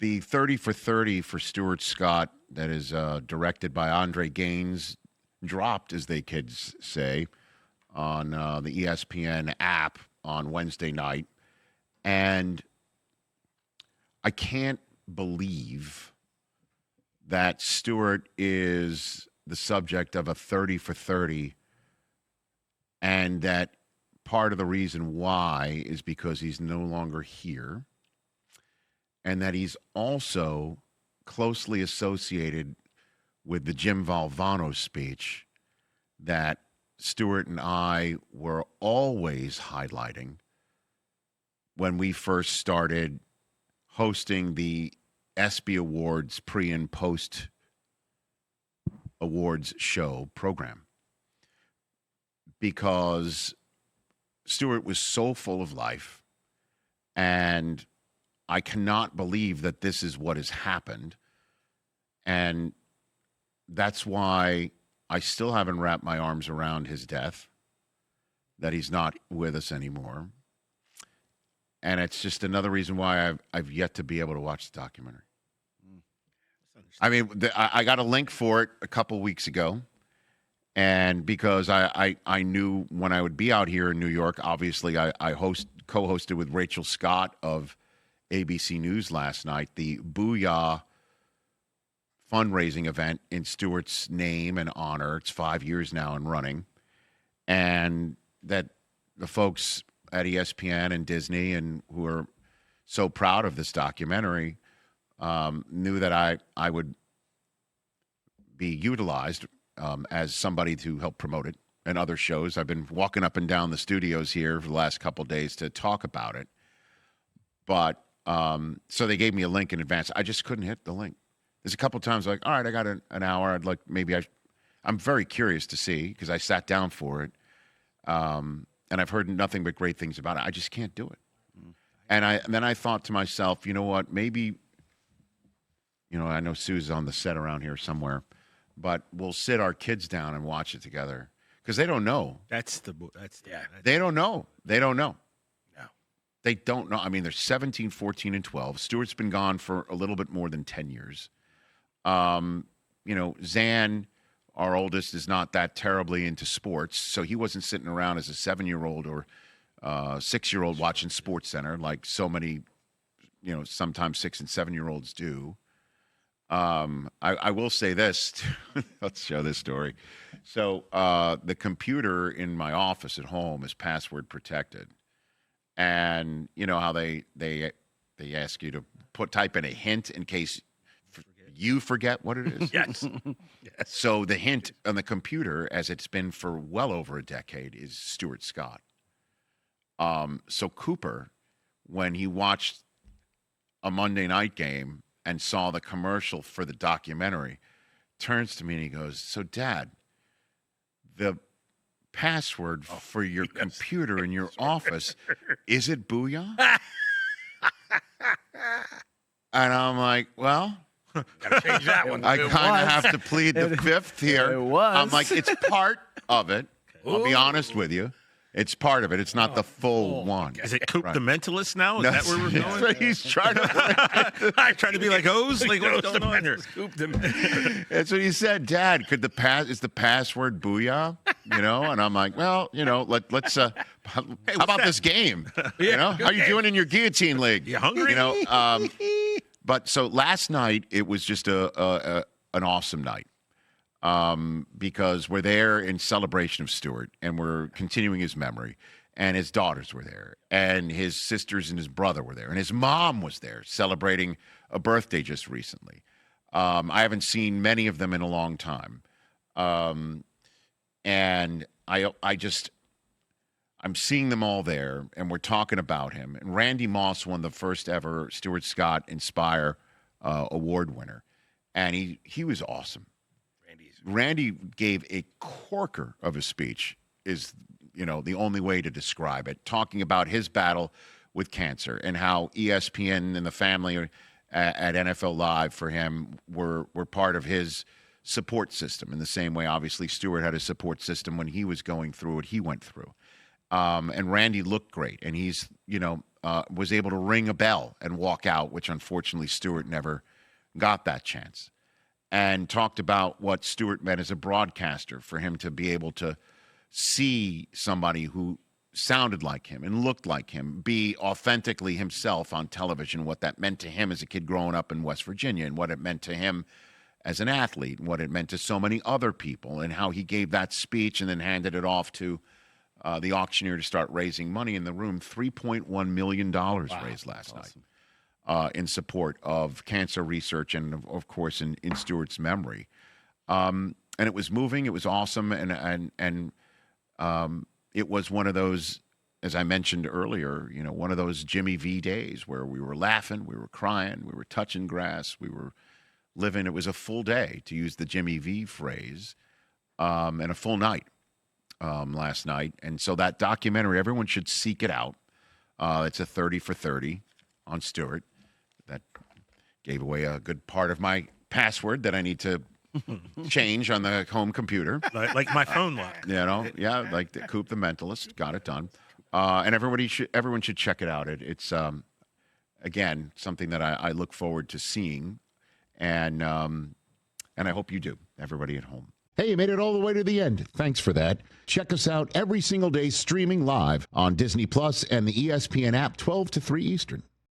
The 30 for 30 for Stuart Scott, that is directed by Andre Gaines, dropped, as they kids say, on the ESPN app on Wednesday night. And I can't believe that Stuart is the subject of a 30 for 30, and that part of the reason why is because he's no longer here, and that he's also closely associated with the Jim Valvano speech that Stuart and I were always highlighting when we first started hosting the ESPY Awards pre- and post-awards show program. Because Stuart was so full of life, and I cannot believe that this is what has happened. And that's why I still haven't wrapped my arms around his death, that he's not with us anymore. And it's just another reason why I've yet to be able to watch the documentary. I mean, I got a link for it a couple weeks ago. And because I knew when I would be out here in New York, obviously I co-hosted with Rachel Scott of ABC News last night, the Boo-Yah fundraising event in Stuart's name and honor. It's 5 years now and running. And that the folks at ESPN and Disney, and who are so proud of this documentary, knew that I would be utilized as somebody to help promote it and other shows. I've been walking up and down the studios here for the last couple of days to talk about it. But so they gave me a link in advance. I just couldn't hit the link. There's a couple of times like, all right, I got an hour. I'd like, I'm very curious to see, because I sat down for it. And I've heard nothing but great things about it. I just can't do it. And then I thought to myself, you know what, maybe, I know Sue's on the set around here somewhere, but we'll sit our kids down and watch it together, because they don't know. They don't know. They don't know. No. They don't know. I mean, they're 17, 14, and 12. Stuart's been gone for a little bit more than 10 years. Zan, our oldest, is not that terribly into sports, so he wasn't sitting around as a 7-year-old or 6-year-old watching SportsCenter like so many, sometimes 6 and 7-year-olds do. I will say this. Let's show this story. So the computer in my office at home is password protected, and you know how they ask you to type in a hint in case you forget what it is. Yes. So the hint on the computer, as it's been for well over a decade, is Stuart Scott. So Cooper, when he watched a Monday night game and saw the commercial for the documentary, turns to me and he goes, "So, Dad, the password for your computer in your office, is it Boo-Yah?" And I'm like, well, Gotta change that one. I kind of have to plead the fifth here. It was. I'm like, it's part of it. I'll be honest with you. It's part of it. It's not the full one. Is it Coop Right. the Mentalist now? Is No, that where we're that's going? what he's trying to. I'm trying to be like O's. Like, what's going on here? That's what he said. Dad, is the password Boo-Yah? And I'm like, well, let's. How about this game? How you doing in your guillotine league? You hungry? But so last night it was just an awesome night. Because we're there in celebration of Stuart, and we're continuing his memory, and his daughters were there, and his sisters and his brother were there, and his mom was there celebrating a birthday just recently. I haven't seen many of them in a long time. And I'm seeing them all there, and we're talking about him. And Randy Moss won the first ever Stuart Scott Inspire Award winner, and he was awesome. Randy gave a corker of a speech, is the only way to describe it, talking about his battle with cancer and how ESPN and the family at NFL Live for him were part of his support system in the same way, obviously, Stuart had a support system when he was going through what he went through. And Randy looked great, and he's, was able to ring a bell and walk out, which unfortunately Stuart never got that chance. And talked about what Stuart meant as a broadcaster, for him to be able to see somebody who sounded like him and looked like him be authentically himself on television, what that meant to him as a kid growing up in West Virginia, and what it meant to him as an athlete, and what it meant to so many other people, and how he gave that speech and then handed it off to the auctioneer to start raising money in the room. $3.1 million raised last night in support of cancer research and, of course, in Stuart's memory. And it was moving. It was awesome. And it was one of those, as I mentioned earlier, one of those Jimmy V days where we were laughing, we were crying, we were touching grass, we were living. It was a full day, to use the Jimmy V phrase, and a full night last night. And so that documentary, everyone should seek it out. It's a 30 for 30 on Stuart. That gave away a good part of my password that I need to change on the home computer. Like my phone lock. Like the Coop the Mentalist. Got it done. And everyone should check it out. It's again, something that I look forward to seeing. And I hope you do, everybody at home. Hey, you made it all the way to the end. Thanks for that. Check us out every single day streaming live on Disney Plus and the ESPN app 12 to 3 Eastern.